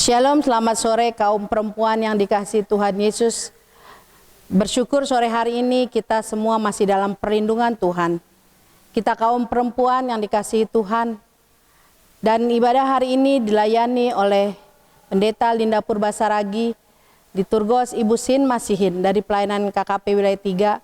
Shalom, selamat sore kaum perempuan yang dikasihi Tuhan Yesus. Bersyukur sore hari ini kita semua masih dalam perlindungan Tuhan. Kita kaum perempuan yang dikasihi Tuhan. Dan ibadah hari ini dilayani oleh Pendeta Linda Purbasaragi, Liturgos Ibu Sin Masihin dari pelayanan KKP Wilayah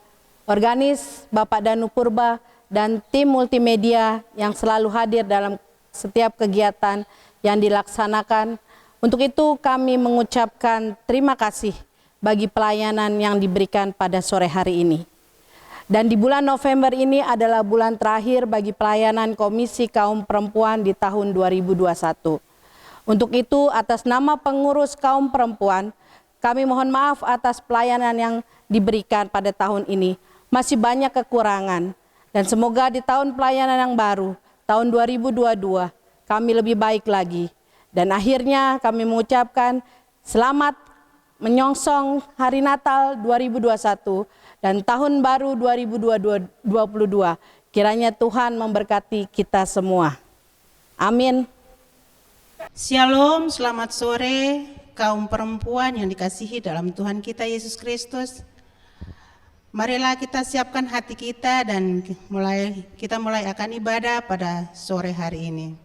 3, Organis Bapak Danu Purba, dan tim multimedia yang selalu hadir dalam setiap kegiatan yang dilaksanakan. Untuk itu kami mengucapkan terima kasih bagi pelayanan yang diberikan pada sore hari ini. Dan di bulan November ini adalah bulan terakhir bagi pelayanan Komisi Kaum Perempuan di tahun 2021. Untuk itu atas nama pengurus kaum perempuan, kami mohon maaf atas pelayanan yang diberikan pada tahun ini. Masih banyak kekurangan dan semoga di tahun pelayanan yang baru, tahun 2022, kami lebih baik lagi. Dan akhirnya kami mengucapkan selamat menyongsong Hari Natal 2021 dan Tahun Baru 2022. Kiranya Tuhan memberkati kita semua. Amin. Shalom, selamat sore kaum perempuan yang dikasihi dalam Tuhan kita Yesus Kristus. Marilah kita siapkan hati kita dan kita mulai akan ibadah pada sore hari ini.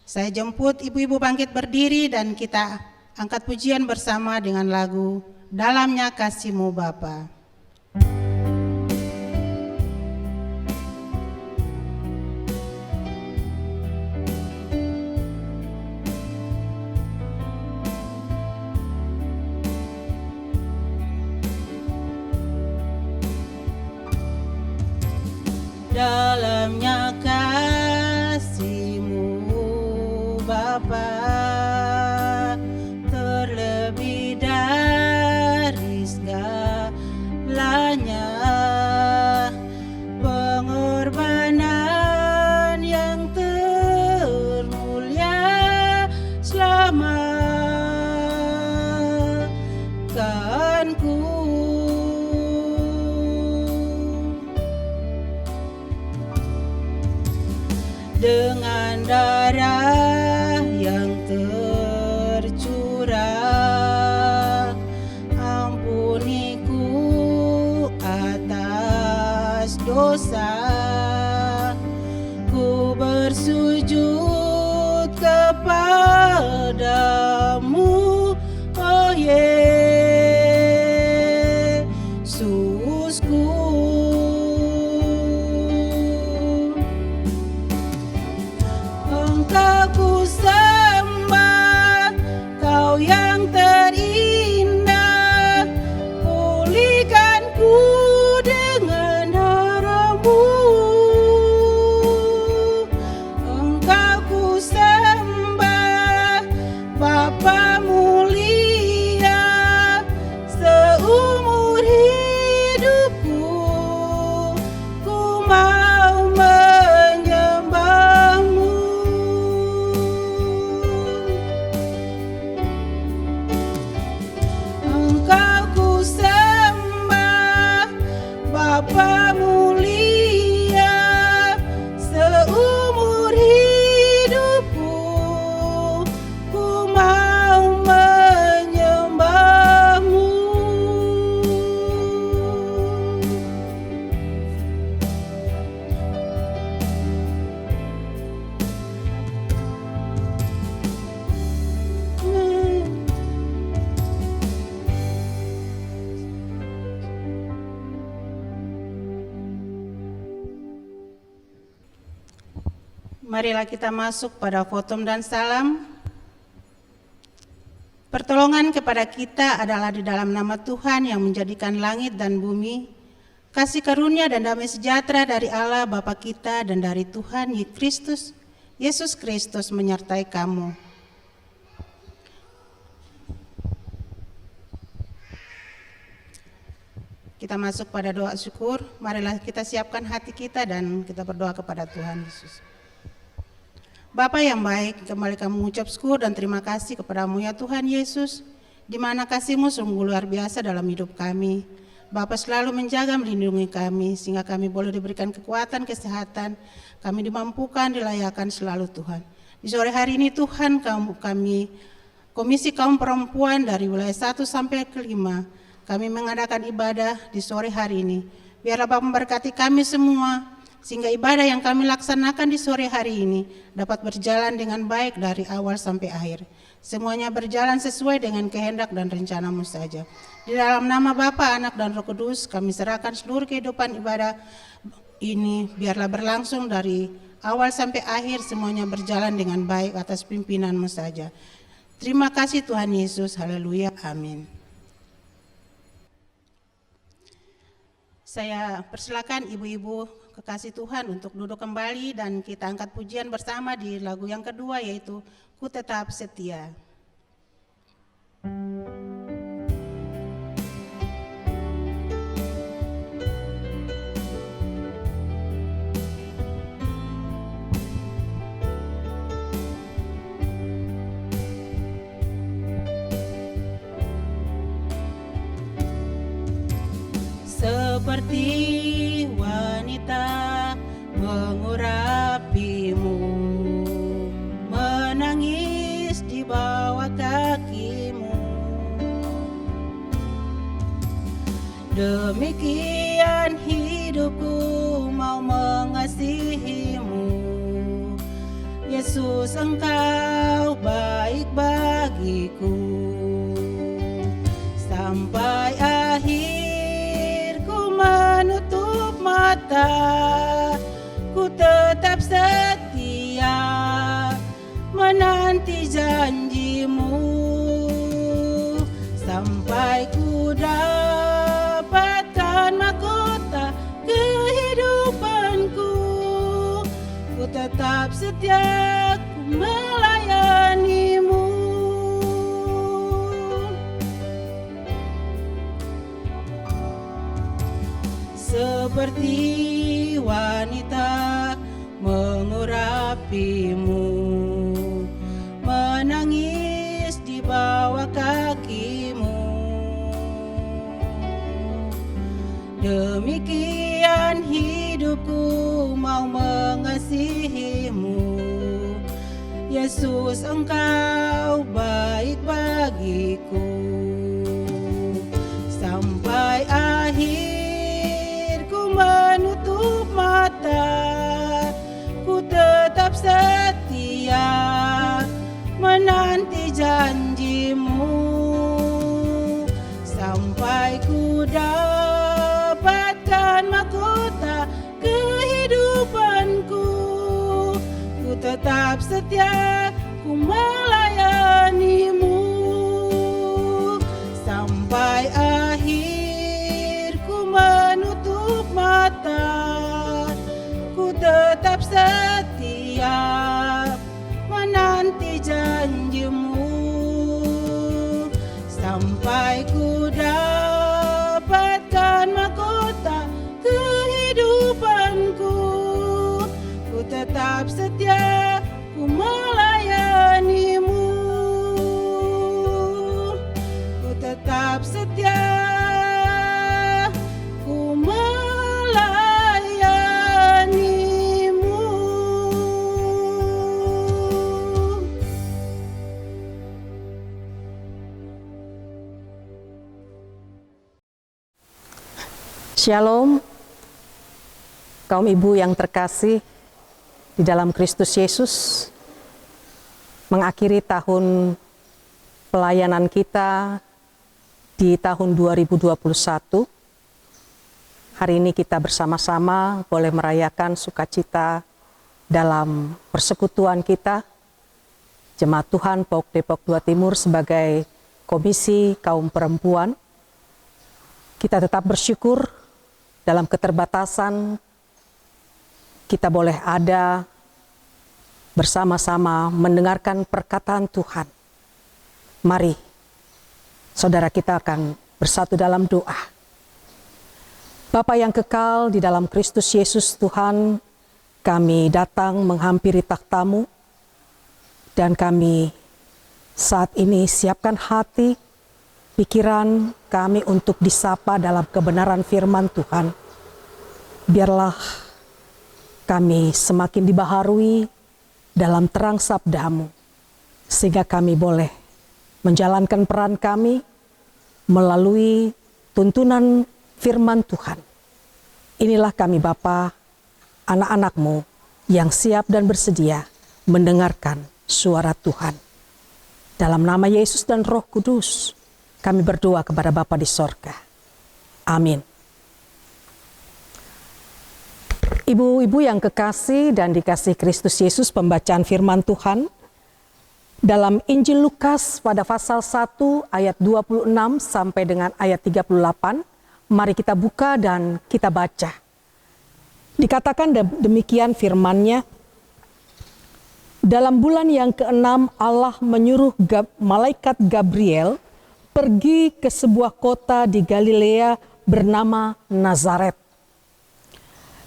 Saya jemput ibu-ibu bangkit berdiri dan kita angkat pujian bersama dengan lagu Dalamnya Kasih-Mu Bapa. Dalamnya kasih-Mu Bapa, terlebih dari segalanya, pengorbanan yang termulia selamatkanku. Dengan darah yang tercurah, ampuniku atas dosa. Ku bersujud kepadamu, oh Yesusku. Engkau ku sembah, Kau yang terindah, pulihkanku dengan darah-Mu. Engkau ku sembah, Bapa mulia, seumur hidupku ku mau menyembah-Mu. Engkau ku sembah, Bapa mulia, seumur hidupku ku mau menyembah-Mu. Marilah kita masuk pada khotom dan salam. Pertolongan kepada kita adalah di dalam nama Tuhan yang menjadikan langit dan bumi. Kasih karunia dan damai sejahtera dari Allah Bapa kita dan dari Tuhan Yesus Kristus menyertai kamu. Kita masuk pada doa syukur. Marilah kita siapkan hati kita dan kita berdoa kepada Tuhan Yesus. Bapa yang baik, kembali kami mengucap syukur dan terima kasih kepadamu ya Tuhan Yesus, di mana kasih-Mu sungguh luar biasa dalam hidup kami. Bapa selalu menjaga melindungi kami, sehingga kami boleh diberikan kekuatan, kesehatan, kami dimampukan, dilayakkan selalu Tuhan. Di sore hari ini Tuhan, kami Komisi Kaum Perempuan dari wilayah 1 sampai ke 5, kami mengadakan ibadah di sore hari ini. Biarlah Bapa memberkati kami semua, sehingga ibadah yang kami laksanakan di sore hari ini dapat berjalan dengan baik dari awal sampai akhir. Semuanya berjalan sesuai dengan kehendak dan rencana-Mu saja. Di dalam nama Bapa, Anak, dan Roh Kudus, kami serahkan seluruh kehidupan ibadah ini, biarlah berlangsung dari awal sampai akhir, semuanya berjalan dengan baik atas pimpinan-Mu saja. Terima kasih Tuhan Yesus, haleluya, amin. Saya persilakan ibu-ibu kekasih Tuhan untuk duduk kembali dan kita angkat pujian bersama di lagu yang kedua, yaitu Ku Tetap Setia. Seperti wanita mengurapimu, menangis di bawah kakimu, demikian hidupku mau mengasihimu. Yesus, Engkau baik bagiku, sampai akhir menutup mata, ku tetap setia menanti janji-Mu, sampai ku dapatkan mahkota kehidupanku. Ku tetap setia, ku melayani-Mu. Seperti wanita mengurapimu, menangis di bawah kakimu, demikian hidupku mau mengasihimu. Yesus, Engkau baik bagiku, sampai akhir menutup mata, ku tetap setia menanti janji-Mu, sampai ku dapatkan mahkota kehidupanku. Ku tetap setia, ku melayani-Mu, sampai akhir ku menutup mata, ku tetap setia menanti janji-Mu, sampai ku dapatkan mahkota kehidupanku. Ku tetap setia, ku melayani-Mu, ku tetap setia, Shalom, kaum ibu yang terkasih di dalam Kristus Yesus. Mengakhiri tahun pelayanan kita di tahun 2021. Hari ini kita bersama-sama boleh merayakan sukacita dalam persekutuan kita, Jemaat Tuhan PAUK Depok 2 Timur sebagai Komisi Kaum Perempuan. Kita tetap bersyukur dalam keterbatasan, kita boleh ada bersama-sama mendengarkan perkataan Tuhan. Mari, saudara, kita akan bersatu dalam doa. Bapa yang kekal di dalam Kristus Yesus Tuhan, kami datang menghampiri takhta-Mu, dan kami saat ini siapkan hati, pikiran kami untuk disapa dalam kebenaran firman Tuhan. Biarlah kami semakin dibaharui dalam terang sabda-Mu, sehingga kami boleh menjalankan peran kami melalui tuntunan firman Tuhan. Inilah kami Bapa, anak-anak-Mu yang siap dan bersedia mendengarkan suara Tuhan. Dalam nama Yesus dan Roh Kudus, kami berdoa kepada Bapa di sorga. Amin. Ibu-ibu yang kekasih dan dikasihi Kristus Yesus, pembacaan firman Tuhan dalam Injil Lukas pada pasal 1 ayat 26 sampai dengan ayat 38. Mari kita buka dan kita baca. Dikatakan demikian firman-Nya. Dalam bulan yang ke-6 Allah menyuruh malaikat Gabriel pergi ke sebuah kota di Galilea bernama Nazaret,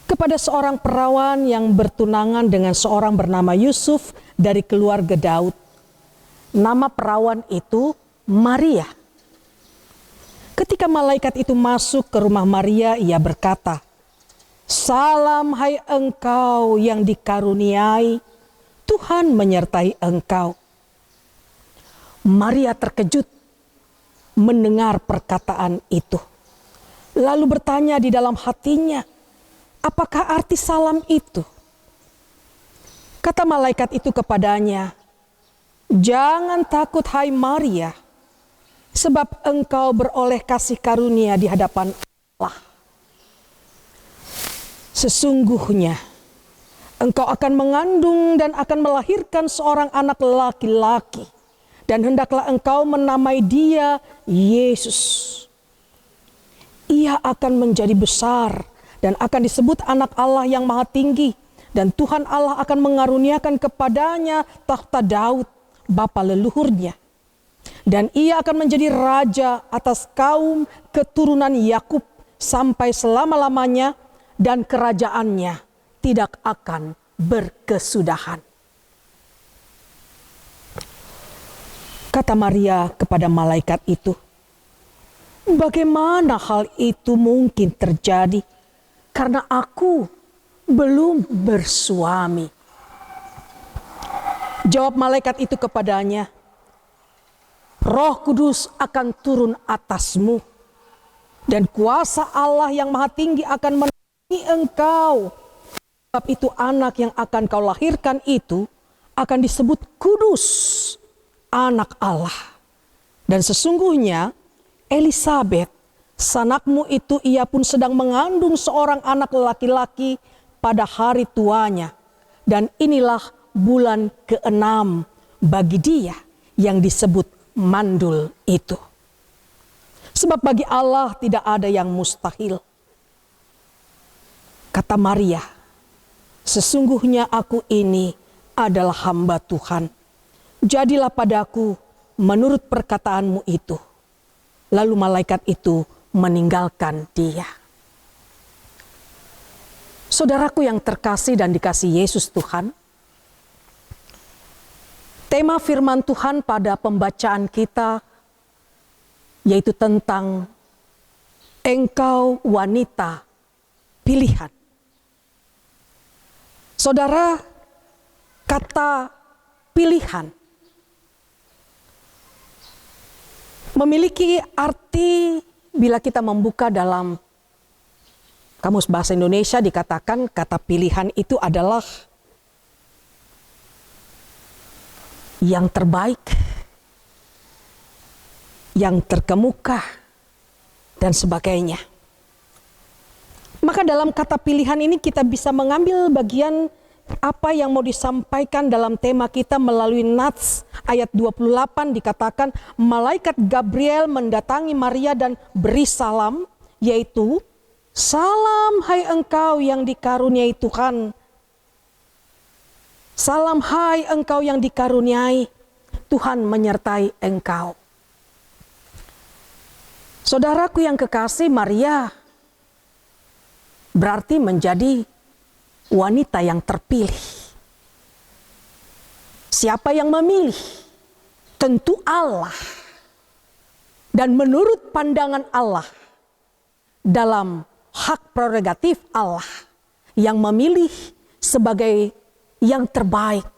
kepada seorang perawan yang bertunangan dengan seorang bernama Yusuf dari keluarga Daud. Nama perawan itu Maria. Ketika malaikat itu masuk ke rumah Maria, ia berkata, "Salam hai engkau yang dikaruniai, Tuhan menyertai engkau." Maria terkejut mendengar perkataan itu, lalu bertanya di dalam hatinya, apakah arti salam itu? Kata malaikat itu kepadanya, "Jangan takut hai Maria, sebab engkau beroleh kasih karunia di hadapan Allah. Sesungguhnya engkau akan mengandung dan akan melahirkan seorang anak laki-laki, dan hendaklah engkau menamai dia Yesus. Ia akan menjadi besar dan akan disebut anak Allah yang Maha Tinggi, dan Tuhan Allah akan mengaruniakan kepadanya tahta Daud, bapa leluhurnya. Dan ia akan menjadi raja atas kaum keturunan Yakub sampai selama-lamanya, dan kerajaannya tidak akan berkesudahan." Kata Maria kepada malaikat itu, "Bagaimana hal itu mungkin terjadi? Karena aku belum bersuami." Jawab malaikat itu kepadanya, "Roh Kudus akan turun atasmu, dan kuasa Allah yang Maha Tinggi akan menaungi engkau. Sebab itu anak yang akan kau lahirkan itu akan disebut kudus, anak Allah. Dan sesungguhnya Elisabet, sanakmu itu, ia pun sedang mengandung seorang anak laki-laki pada hari tuanya. Dan inilah bulan ke-6 bagi dia yang disebut mandul itu. Sebab bagi Allah tidak ada yang mustahil." Kata Maria, "Sesungguhnya aku ini adalah hamba Tuhan. Jadilah padaku menurut perkataanmu itu." Lalu malaikat itu meninggalkan dia. Saudaraku yang terkasih dan dikasihi Yesus Tuhan, tema firman Tuhan pada pembacaan kita yaitu tentang engkau wanita pilihan. Saudara, kata pilihan memiliki arti bila kita membuka dalam Kamus Bahasa Indonesia, dikatakan kata pilihan itu adalah yang terbaik, yang terkemuka, dan sebagainya. Maka dalam kata pilihan ini kita bisa mengambil bagian apa yang mau disampaikan dalam tema kita melalui Nats ayat 28, dikatakan malaikat Gabriel mendatangi Maria dan beri salam, yaitu salam hai engkau yang dikaruniai Tuhan. Salam hai engkau yang dikaruniai, Tuhan menyertai engkau. Saudaraku yang kekasih, Maria berarti menjadi wanita yang terpilih. Siapa yang memilih? Tentu Allah. Dan menurut pandangan Allah, dalam hak prerogatif Allah yang memilih sebagai yang terbaik,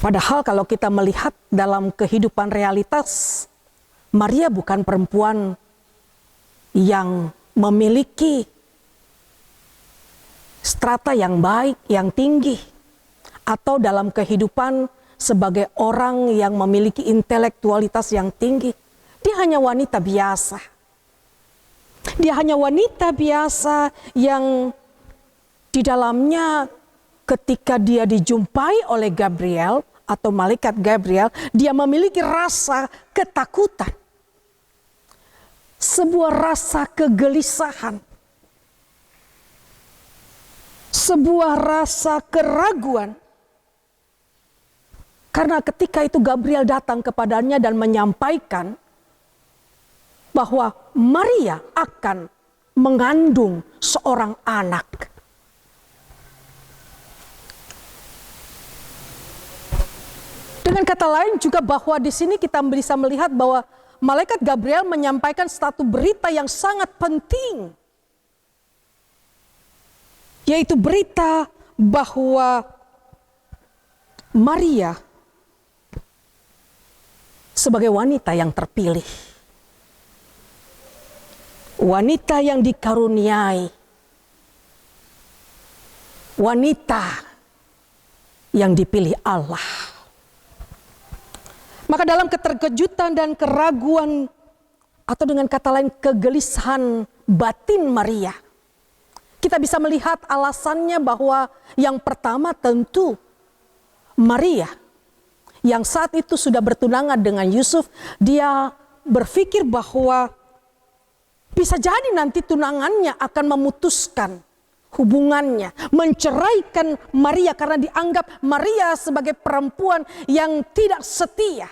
Padahal kalau kita melihat dalam kehidupan realitas, Maria bukan perempuan yang memiliki strata yang baik, yang tinggi, atau dalam kehidupan sebagai orang yang memiliki intelektualitas yang tinggi. Dia hanya wanita biasa. Dia hanya wanita biasa yang di dalamnya ketika dia dijumpai oleh Gabriel atau malaikat Gabriel, dia memiliki rasa ketakutan. Sebuah rasa kegelisahan. Sebuah rasa keraguan. Karena ketika itu Gabriel datang kepadanya dan menyampaikan bahwa Maria akan mengandung seorang anak. Dengan kata lain juga bahwa di sini kita bisa melihat bahwa malaikat Gabriel menyampaikan satu berita yang sangat penting. Yaitu berita bahwa Maria sebagai wanita yang terpilih. Wanita yang dikaruniai. Wanita yang dipilih Allah. Maka dalam keterkejutan dan keraguan, atau dengan kata lain kegelisahan batin Maria, kita bisa melihat alasannya bahwa yang pertama tentu Maria yang saat itu sudah bertunangan dengan Yusuf, dia berpikir bahwa bisa jadi nanti tunangannya akan memutuskan hubungannya, menceraikan Maria karena dianggap Maria sebagai perempuan yang tidak setia.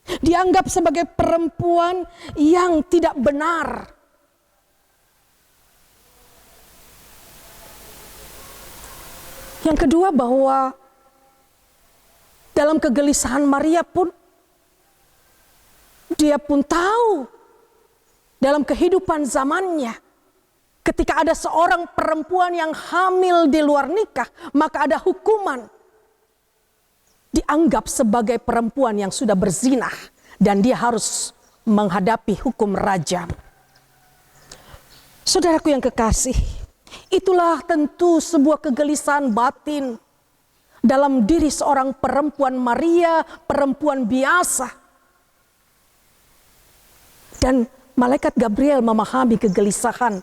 Dianggap sebagai perempuan yang tidak benar. Yang kedua bahwa dalam kegelisahan Maria pun, dia pun tahu dalam kehidupan zamannya, ketika ada seorang perempuan yang hamil di luar nikah, maka ada hukuman. Dianggap sebagai perempuan yang sudah berzina dan dia harus menghadapi hukum rajam. Saudaraku yang kekasih, itulah tentu sebuah kegelisahan batin dalam diri seorang perempuan Maria, perempuan biasa. Dan malaikat Gabriel memahami kegelisahan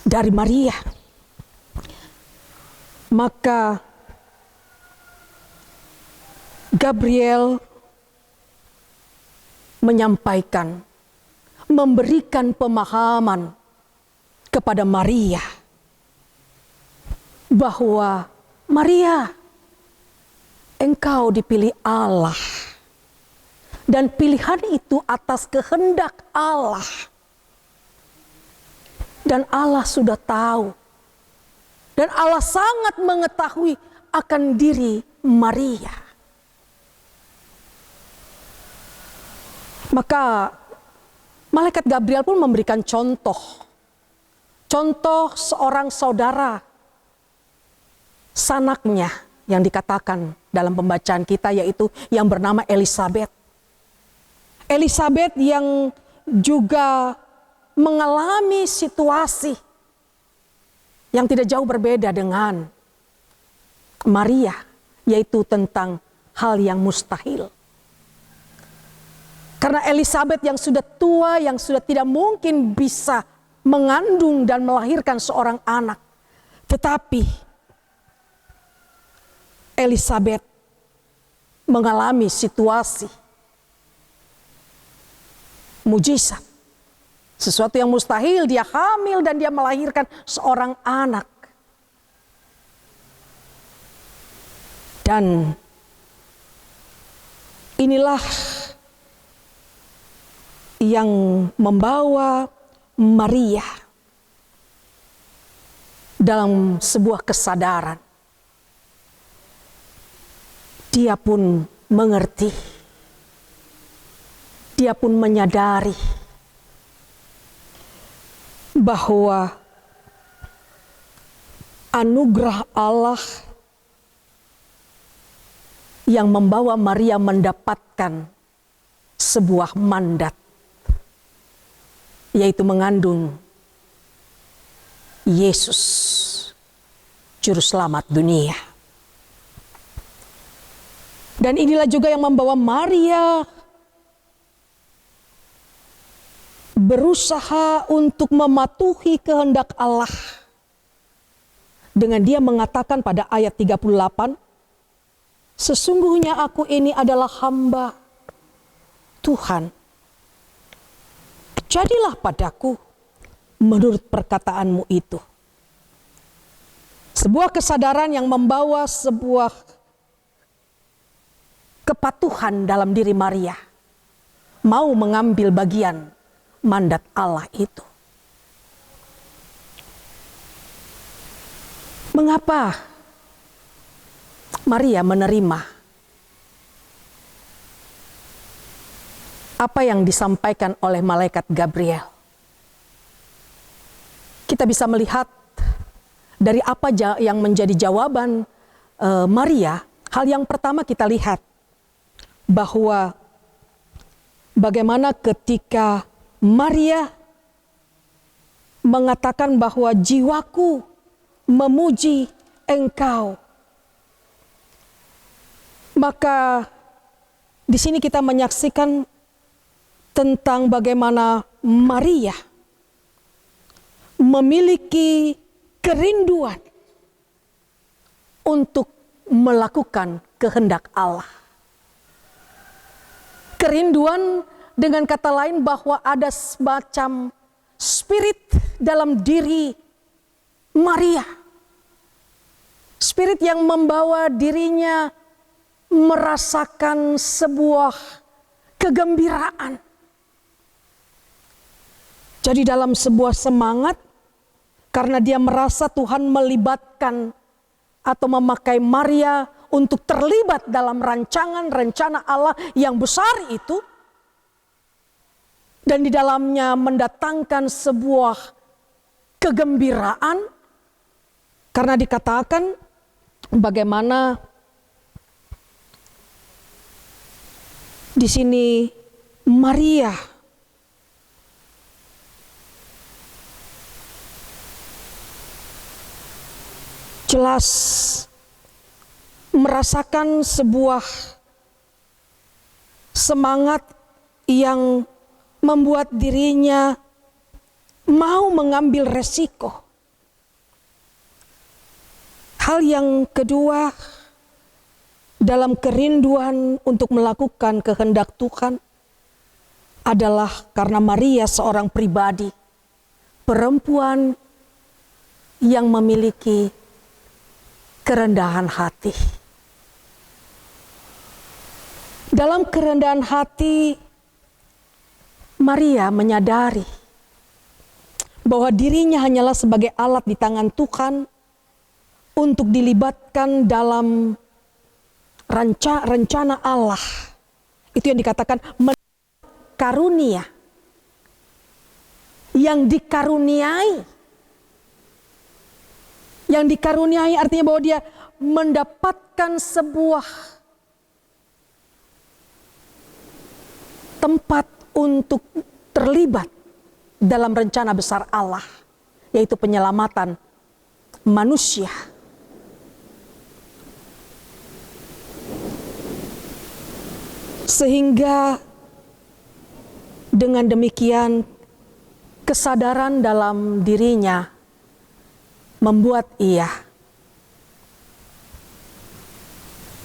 dari Maria. Maka Gabriel menyampaikan, memberikan pemahaman kepada Maria bahwa Maria, engkau dipilih Allah dan pilihan itu atas kehendak Allah. Dan Allah sudah tahu. Dan Allah sangat mengetahui akan diri Maria. Maka malaikat Gabriel pun memberikan contoh. Contoh seorang saudara sanaknya yang dikatakan dalam pembacaan kita, yaitu yang bernama Elisabet. Elisabet yang juga mengalami situasi yang tidak jauh berbeda dengan Maria, yaitu tentang hal yang mustahil. Karena Elisabet yang sudah tua, yang sudah tidak mungkin bisa mengandung dan melahirkan seorang anak. Tetapi Elisabet mengalami situasi mujizat. Sesuatu yang mustahil, dia hamil dan dia melahirkan seorang anak. Dan inilah yang membawa Maria dalam sebuah kesadaran. Dia pun mengerti, dia pun menyadari bahwa anugerah Allah yang membawa Maria mendapatkan sebuah mandat, yaitu mengandung Yesus, Juru Selamat dunia. Dan inilah juga yang membawa Maria berusaha untuk mematuhi kehendak Allah. Dengan dia mengatakan pada ayat 38, sesungguhnya aku ini adalah hamba Tuhan. Jadilah padaku menurut perkataanmu itu. Sebuah kesadaran yang membawa sebuah kepatuhan dalam diri Maria. Mau mengambil bagian mandat Allah itu. Mengapa Maria menerima apa yang disampaikan oleh malaikat Gabriel? Kita bisa melihat dari apa yang menjadi jawaban Maria. Hal yang pertama kita lihat bahwa bagaimana ketika Maria mengatakan bahwa jiwaku memuji Engkau. Maka di sini kita menyaksikan tentang bagaimana Maria memiliki kerinduan untuk melakukan kehendak Allah. Kerinduan, dengan kata lain, bahwa ada semacam spirit dalam diri Maria. Spirit yang membawa dirinya merasakan sebuah kegembiraan. Jadi dalam sebuah semangat, karena dia merasa Tuhan melibatkan atau memakai Maria untuk terlibat dalam rancangan rencana Allah yang besar itu, dan di dalamnya mendatangkan sebuah kegembiraan, karena dikatakan bagaimana di sini Maria jelas merasakan sebuah semangat yang membuat dirinya mau mengambil resiko. Hal yang kedua, dalam kerinduan untuk melakukan kehendak Tuhan adalah karena Maria seorang pribadi, perempuan yang memiliki kerendahan hati. Dalam kerendahan hati, Maria menyadari bahwa dirinya hanyalah sebagai alat di tangan Tuhan untuk dilibatkan dalam rencana Allah. Itu yang dikatakan karunia. Yang dikaruniai. Yang dikaruniai artinya bahwa dia mendapatkan sebuah tempat untuk terlibat dalam rencana besar Allah, yaitu penyelamatan manusia. Sehingga dengan demikian kesadaran dalam dirinya membuat ia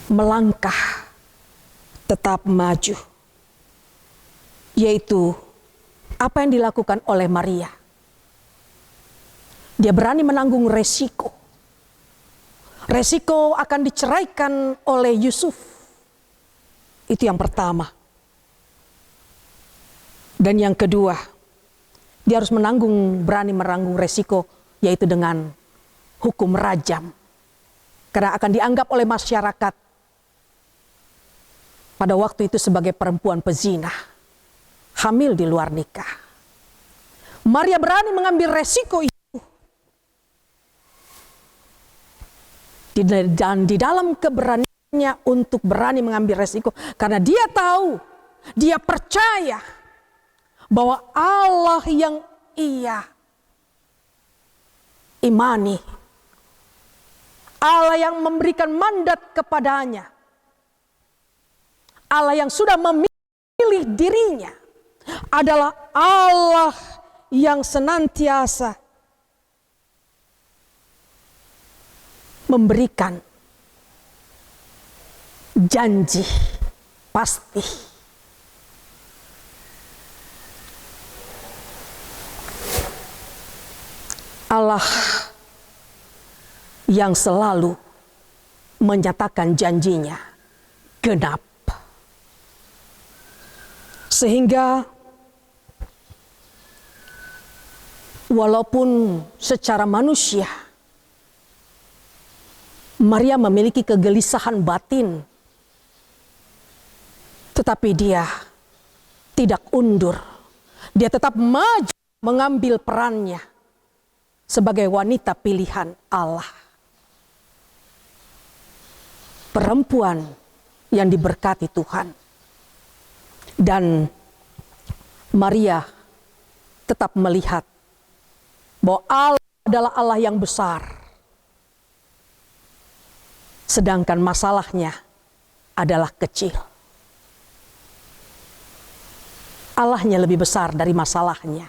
melangkah tetap maju. Yaitu apa yang dilakukan oleh Maria. Dia berani menanggung resiko. Resiko akan diceraikan oleh Yusuf. Itu yang pertama. Dan yang kedua, dia harus berani menanggung resiko, yaitu dengan hukum rajam. Karena akan dianggap oleh masyarakat pada waktu itu sebagai perempuan pezina. Hamil di luar nikah. Maria berani mengambil resiko itu. Dan di dalam keberanian untuk berani mengambil resiko. Karena dia tahu, dia percaya bahwa Allah yang ia imani, Allah yang memberikan mandat kepadanya, Allah yang sudah memilih dirinya, adalah Allah yang senantiasa memberikan janji pasti. Allah yang selalu menyatakan janjinya genap. Sehingga walaupun secara manusia Maria memiliki kegelisahan batin, tetapi dia tidak undur. Dia tetap maju mengambil perannya sebagai wanita pilihan Allah. Perempuan yang diberkati Tuhan. Dan Maria tetap melihat bahwa Allah adalah Allah yang besar. Sedangkan masalahnya adalah kecil. Allahnya lebih besar dari masalahnya.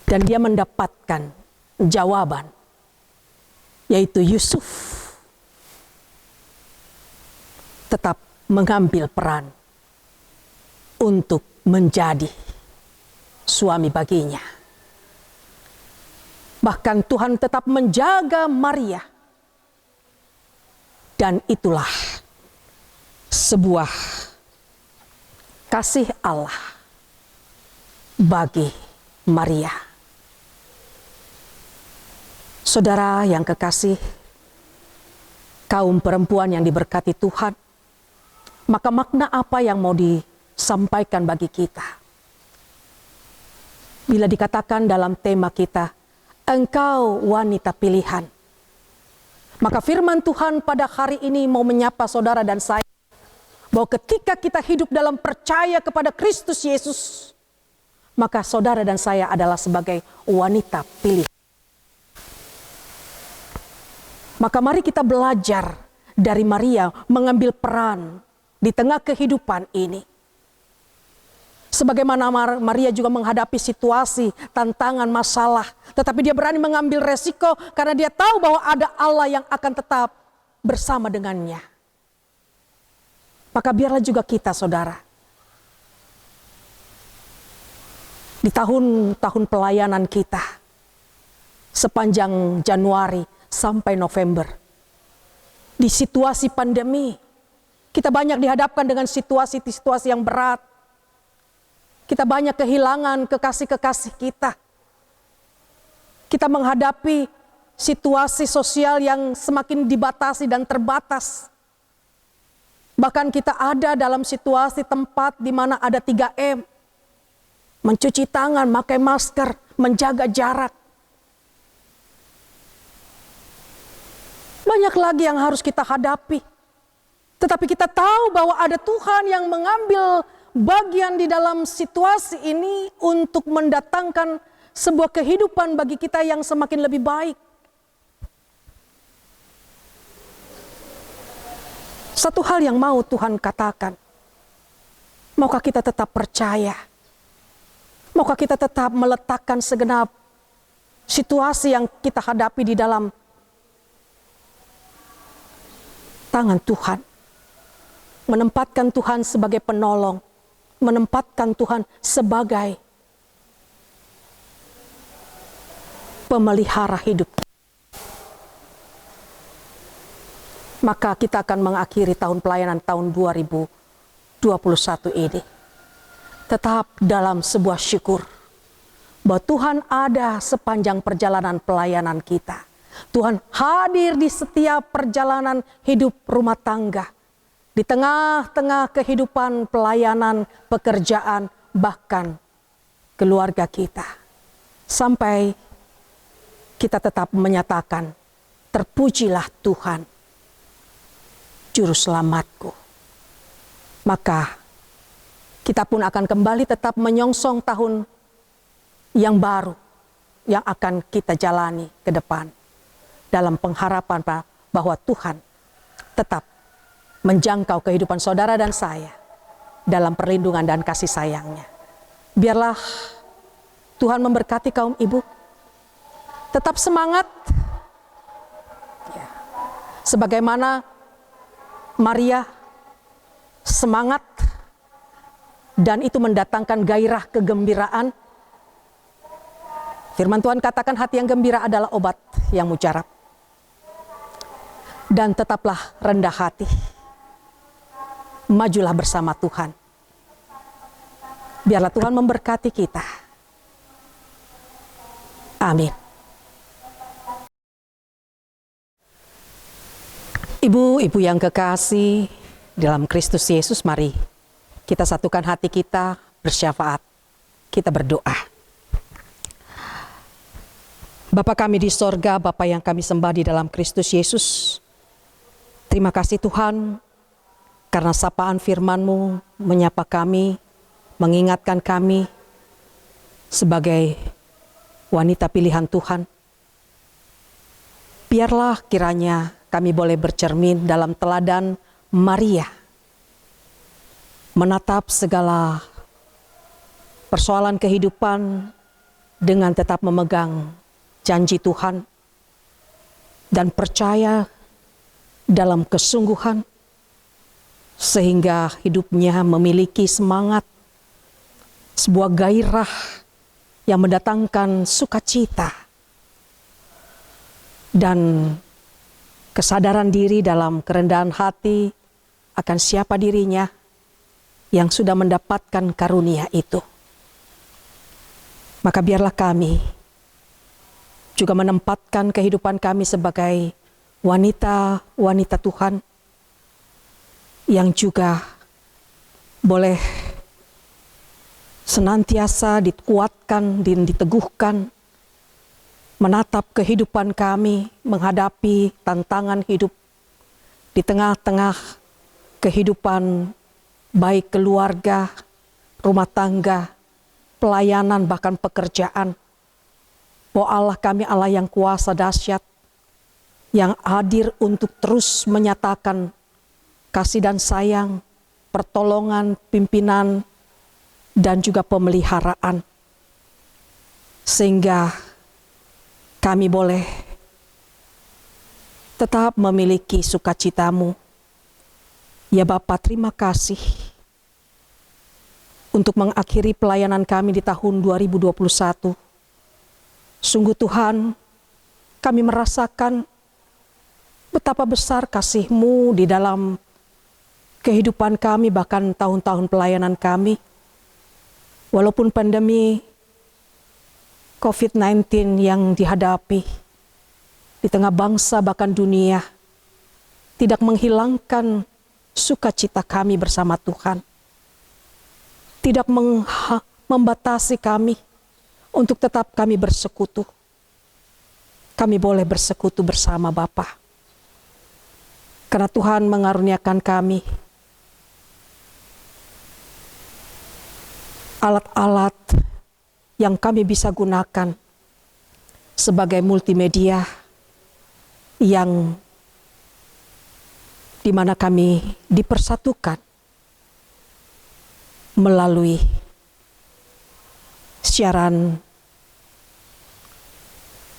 Dan dia mendapatkan jawaban, yaitu Yusuf tetap mengambil peran untuk menjadi suami baginya. Bahkan Tuhan tetap menjaga Maria. Dan itulah sebuah kasih Allah bagi Maria. Saudara yang kekasih, kaum perempuan yang diberkati Tuhan, maka makna apa yang mau disampaikan bagi kita? Bila dikatakan dalam tema kita, engkau wanita pilihan, maka firman Tuhan pada hari ini mau menyapa saudara dan saya, bahwa ketika kita hidup dalam percaya kepada Kristus Yesus, maka saudara dan saya adalah sebagai wanita pilihan. Maka mari kita belajar dari Maria mengambil peran di tengah kehidupan ini. Sebagaimana Maria juga menghadapi situasi, tantangan, masalah. Tetapi dia berani mengambil resiko karena dia tahu bahwa ada Allah yang akan tetap bersama dengannya. Maka biarlah juga kita, saudara, di tahun-tahun pelayanan kita, sepanjang Januari sampai November, di situasi pandemi, kita banyak dihadapkan dengan situasi-situasi yang berat. Kita banyak kehilangan kekasih-kekasih kita. Kita menghadapi situasi sosial yang semakin dibatasi dan terbatas. Bahkan kita ada dalam situasi tempat di mana ada 3M. Mencuci tangan, pakai masker, menjaga jarak. Banyak lagi yang harus kita hadapi. Tetapi kita tahu bahwa ada Tuhan yang mengambil bagian di dalam situasi ini untuk mendatangkan sebuah kehidupan bagi kita yang semakin lebih baik. Satu hal yang mau Tuhan katakan, maukah kita tetap percaya? Maukah kita tetap meletakkan segenap situasi yang kita hadapi di dalam tangan Tuhan? Menempatkan Tuhan sebagai penolong, menempatkan Tuhan sebagai pemelihara hidup. Maka kita akan mengakhiri tahun pelayanan tahun 2021 ini tetap dalam sebuah syukur bahwa Tuhan ada sepanjang perjalanan pelayanan kita. Tuhan hadir di setiap perjalanan hidup rumah tangga, di tengah-tengah kehidupan pelayanan, pekerjaan, bahkan keluarga kita. Sampai kita tetap menyatakan, terpujilah Tuhan. Juru Selamatku. Maka kita pun akan kembali tetap menyongsong tahun yang baru yang akan kita jalani ke depan dalam pengharapan bahwa Tuhan tetap menjangkau kehidupan saudara dan saya dalam perlindungan dan kasih sayang-Nya. Biarlah Tuhan memberkati kaum ibu. Tetap semangat. Ya. Sebagaimana Maria semangat dan itu mendatangkan gairah kegembiraan. Firman Tuhan katakan hati yang gembira adalah obat yang mujarab. Dan tetaplah rendah hati. Majulah bersama Tuhan. Biarlah Tuhan memberkati kita. Amin. Ibu-ibu yang kekasih dalam Kristus Yesus, mari kita satukan hati kita bersyafaat. Kita berdoa. Bapa kami di sorga, Bapa yang kami sembah di dalam Kristus Yesus. Terima kasih Tuhan, karena sapaan firman-Mu menyapa kami, mengingatkan kami sebagai wanita pilihan Tuhan. Biarlah kiranya kami boleh bercermin dalam teladan Maria, menatap segala persoalan kehidupan dengan tetap memegang janji Tuhan dan percaya dalam kesungguhan, sehingga hidupnya memiliki semangat, sebuah gairah yang mendatangkan sukacita dan kesadaran diri dalam kerendahan hati akan siapa dirinya yang sudah mendapatkan karunia itu. Maka biarlah kami juga menempatkan kehidupan kami sebagai wanita-wanita Tuhan yang juga boleh senantiasa dikuatkan dan diteguhkan menatap kehidupan kami menghadapi tantangan hidup di tengah-tengah kehidupan baik keluarga, rumah tangga, pelayanan bahkan pekerjaan. Oh Allah kami Allah yang kuasa dahsyat, yang hadir untuk terus menyatakan kasih dan sayang, pertolongan, pimpinan, dan juga pemeliharaan. Sehingga kami boleh tetap memiliki sukacita-Mu. Ya Bapa, terima kasih untuk mengakhiri pelayanan kami di tahun 2021. Sungguh Tuhan, kami merasakan betapa besar kasih-Mu di dalam kehidupan kami, bahkan tahun-tahun pelayanan kami. Walaupun pandemi COVID-19 yang dihadapi di tengah bangsa bahkan dunia, tidak menghilangkan sukacita kami bersama Tuhan. Tidak membatasi kami untuk tetap kami bersekutu. Kami boleh bersekutu bersama Bapa. Karena Tuhan mengaruniakan kami alat-alat yang kami bisa gunakan sebagai multimedia yang di mana kami dipersatukan melalui siaran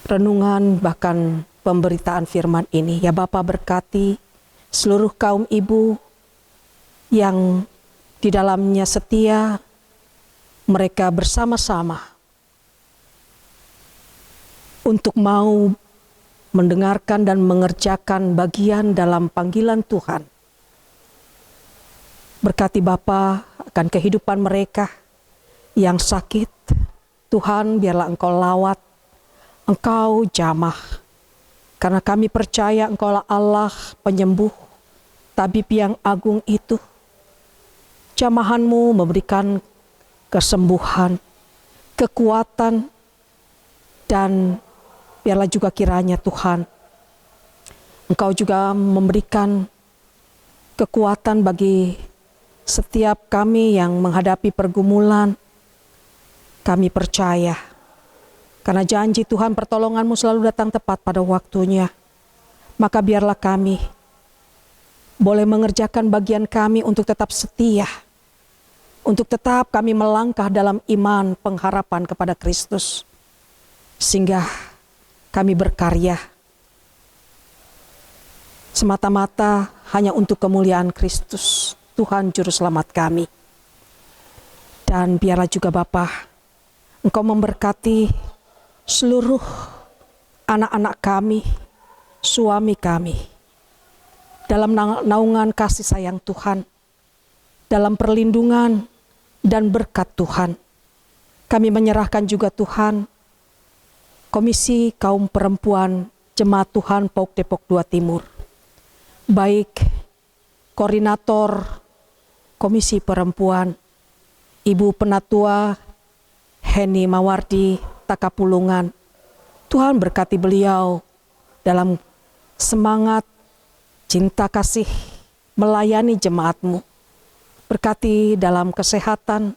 renungan bahkan pemberitaan firman ini. Ya Bapa, berkati seluruh kaum ibu yang di dalamnya setia, mereka bersama-sama untuk mau mendengarkan dan mengerjakan bagian dalam panggilan Tuhan. Berkati Bapa akan kehidupan mereka yang sakit. Tuhan, biarlah Engkau lawat, Engkau jamah. Karena kami percaya Engkaulah Allah penyembuh, tabib yang agung itu. Jamahan-Mu memberikan kesembuhan, kekuatan, dan biarlah juga kiranya Tuhan, Engkau juga memberikan kekuatan bagi setiap kami yang menghadapi pergumulan. Kami percaya, karena janji Tuhan pertolongan-Mu selalu datang tepat pada waktunya. Maka biarlah kami boleh mengerjakan bagian kami untuk tetap setia, untuk tetap kami melangkah dalam iman pengharapan kepada Kristus, sehingga kami berkarya semata-mata hanya untuk kemuliaan Kristus, Tuhan Juru Selamat kami. Dan biarlah juga Bapa, Engkau memberkati seluruh anak-anak kami, suami kami, dalam naungan kasih sayang Tuhan, dalam perlindungan dan berkat Tuhan. Kami menyerahkan juga Tuhan, Komisi Kaum Perempuan Jemaat Tuhan PAUK Depok 2 Timur, baik Koordinator Komisi Perempuan, Ibu Penatua Heni Mawardi Takapulungan. Tuhan berkati beliau dalam semangat cinta kasih melayani jemaat-Mu. Berkati dalam kesehatan,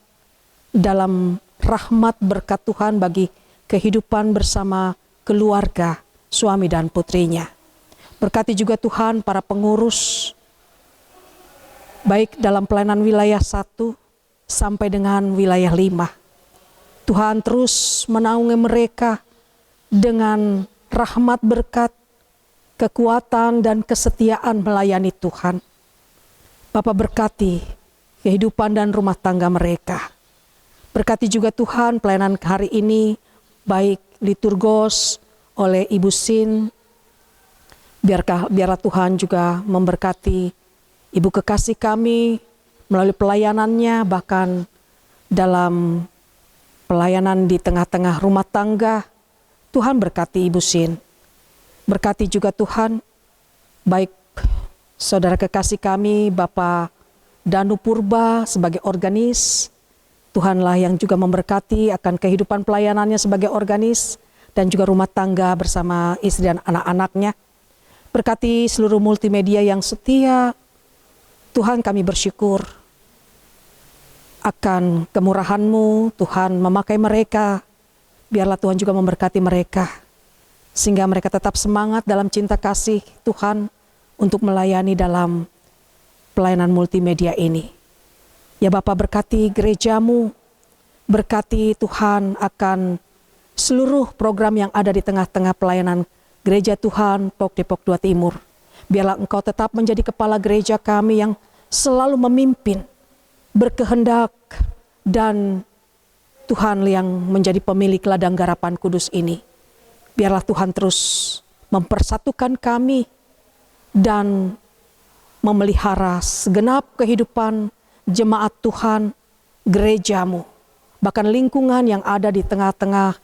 dalam rahmat berkat Tuhan bagi kehidupan bersama keluarga, suami dan putrinya. Berkati juga Tuhan para pengurus, baik dalam pelayanan wilayah 1 sampai dengan wilayah 5. Tuhan terus menaungi mereka dengan rahmat berkat, kekuatan dan kesetiaan melayani Tuhan. Bapa berkati kehidupan dan rumah tangga mereka. Berkati juga Tuhan pelayanan hari ini, baik liturgos oleh Ibu Sin. Biarlah Tuhan juga memberkati Ibu kekasih kami melalui pelayanannya, bahkan dalam pelayanan di tengah-tengah rumah tangga. Tuhan berkati Ibu Sin. Berkati juga Tuhan, baik saudara kekasih kami, Bapak Danu Purba sebagai organis. Tuhanlah yang juga memberkati akan kehidupan pelayanannya sebagai organis dan juga rumah tangga bersama istri dan anak-anaknya. Berkati seluruh multimedia yang setia. Tuhan, kami bersyukur akan kemurahan-Mu. Tuhan memakai mereka. Biarlah Tuhan juga memberkati mereka, sehingga mereka tetap semangat dalam cinta kasih Tuhan untuk melayani dalam pelayanan multimedia ini. Ya Bapa, berkati gereja-Mu, berkati Tuhan akan seluruh program yang ada di tengah-tengah pelayanan Gereja Tuhan PAUK Depok 2 Timur. Biarlah Engkau tetap menjadi kepala gereja kami yang selalu memimpin, berkehendak, dan Tuhan yang menjadi pemilik ladang garapan kudus ini. Biarlah Tuhan terus mempersatukan kami dan memelihara segenap kehidupan jemaat Tuhan, gereja-Mu, bahkan lingkungan yang ada di tengah-tengah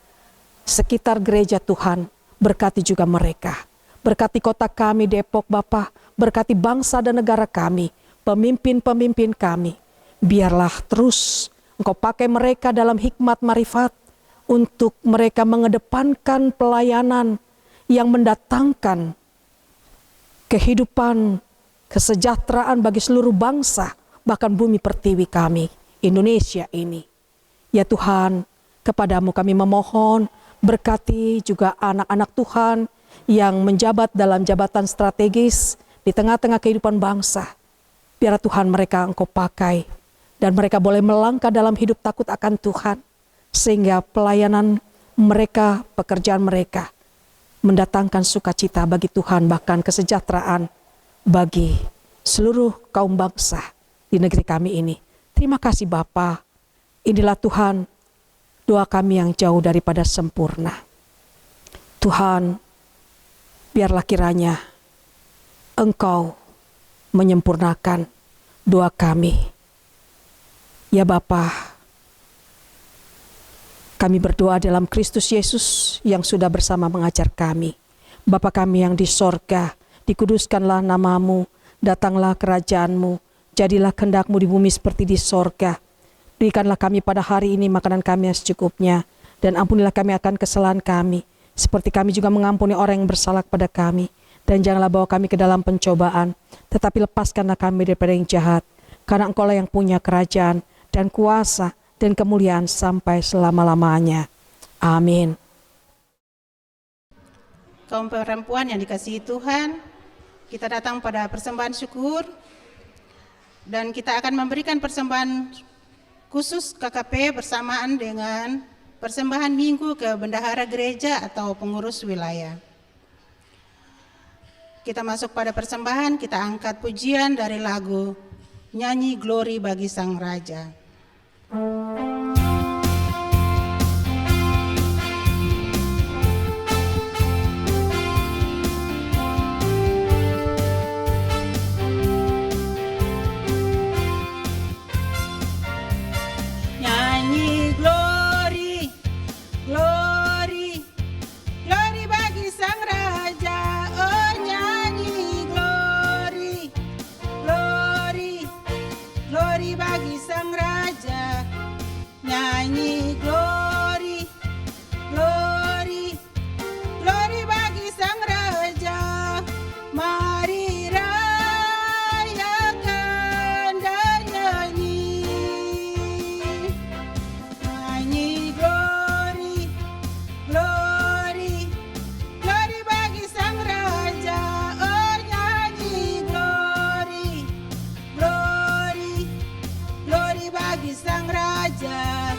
sekitar gereja Tuhan. Berkati juga mereka. Berkati kota kami Depok Bapa, berkati bangsa dan negara kami, pemimpin-pemimpin kami. Biarlah terus Engkau pakai mereka dalam hikmat marifat untuk mereka mengedepankan pelayanan yang mendatangkan kehidupan, kesejahteraan bagi seluruh bangsa, bahkan bumi pertiwi kami, Indonesia ini. Ya Tuhan, kepadamu kami memohon, berkati juga anak-anak Tuhan yang menjabat dalam jabatan strategis di tengah-tengah kehidupan bangsa. Biar Tuhan mereka Engkau pakai, dan mereka boleh melangkah dalam hidup takut akan Tuhan, sehingga pelayanan mereka, pekerjaan mereka mendatangkan sukacita bagi Tuhan, bahkan kesejahteraan bagi seluruh kaum bangsa di negeri kami ini. Terima kasih Bapa. Inilah Tuhan, doa kami yang jauh daripada sempurna. Tuhan, biarlah kiranya Engkau menyempurnakan doa kami. Ya Bapa, kami berdoa dalam Kristus Yesus yang sudah bersama mengajar kami. Bapa kami yang di sorga, dikuduskanlah nama-Mu, datanglah kerajaan-Mu, jadilah kehendak-Mu di bumi seperti di sorga. Berikanlah kami pada hari ini makanan kami yang secukupnya, dan ampunilah kami akan kesalahan kami, seperti kami juga mengampuni orang yang bersalah kepada kami. Dan janganlah bawa kami ke dalam pencobaan, tetapi lepaskanlah kami daripada yang jahat. Karena Engkau-lah yang punya kerajaan dan kuasa dan kemuliaan sampai selama-lamanya. Amin. Kaum perempuan yang dikasihi Tuhan, kita datang pada persembahan syukur dan kita akan memberikan persembahan khusus KKP bersamaan dengan persembahan minggu ke bendahara gereja atau pengurus wilayah. Kita masuk pada persembahan, kita angkat pujian dari lagu Nyanyi Glory bagi Sang Raja. Nyanyi glory, glory, glory bagi Sang Raja. Oh nyanyi glory, glory, glory bagi Sang Raja. Nyanyi glory, glory, glory bagi Sang Raja. Mari rayakan dan nyanyi. Nyanyi glory, glory, glory bagi Sang Raja. Oh nyanyi glory, glory, glory bagi Sang Raja.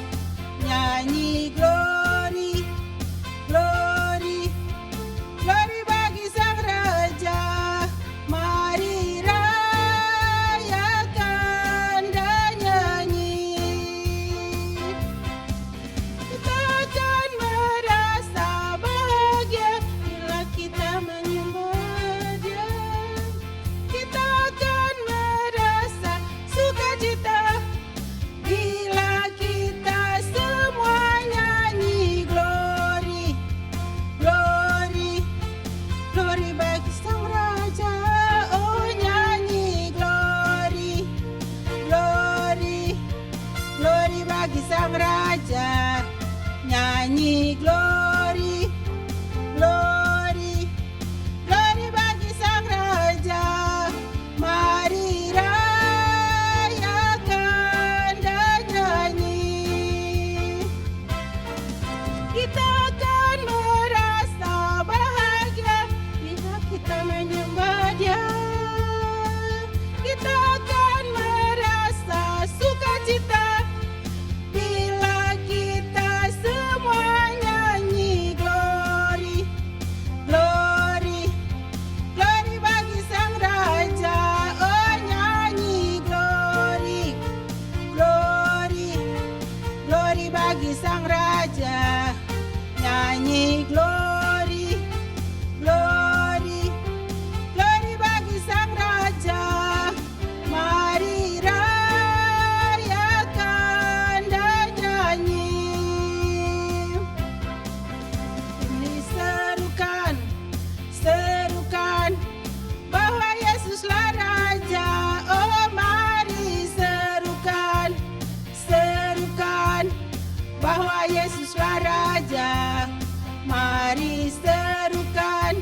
Nyanyi glory, glory, glory bagi Sang Raja. Mari rayakan dan nyanyi. Kita akan merasa bahagia bila kita menyembah Dia. Kita akan merasa sukacita bila kita semua nyanyi glory, glory, glory bagi Sang Raja. Oh nyanyi glory, glory, glory bagi Sang Raja. Nyanyi glory, glory, glory bagi Sang Raja. Mari rayakan dan nyanyi. Kita akan merasa bahagia bila kita menyembah Dia. Kita akan merasa sukacita bila kita semua nyanyi glory, glory, glory bagi Sang Raja. Oh nyanyi glory, glory, glory bagi Sang Raja. Nyanyi glory, glory, glory bagi Sang Raja. Mari rayakan dan nyanyi. Ini serukan, serukan bahwa Yesuslah Raja. Oh mari serukan, serukan bahwa Yesuslah Raja. Mari serukan,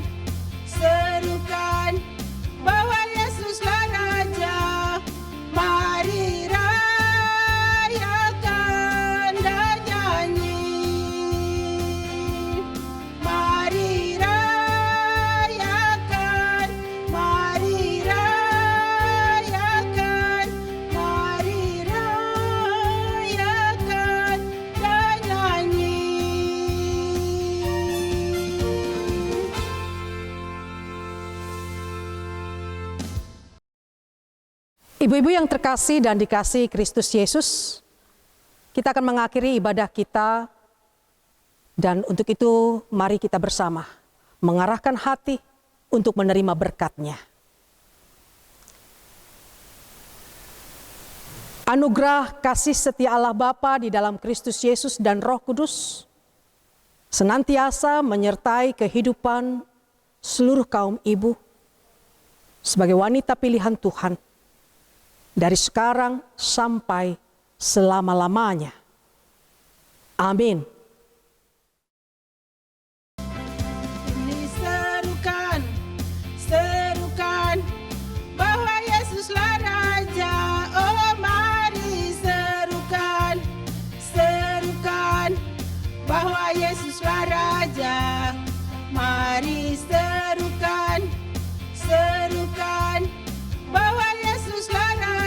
serukan bahwa Yesuslah Raja. Mari rayakan dan nyanyi. Mari rayakan, mari rayakan, mari rayakan dan nyanyi. Ibu-ibu yang terkasih dan dikasihi Kristus Yesus, kita akan mengakhiri ibadah kita, dan untuk itu mari kita bersama mengarahkan hati untuk menerima berkat-Nya. Anugerah kasih setia Allah Bapa di dalam Kristus Yesus dan Roh Kudus senantiasa menyertai kehidupan seluruh kaum ibu sebagai wanita pilihan Tuhan dari sekarang sampai selama-lamanya. Amin. Ini serukan, bahwa Yesuslah Raja. Mari serukan, serukan, bahwa Yesuslah Raja.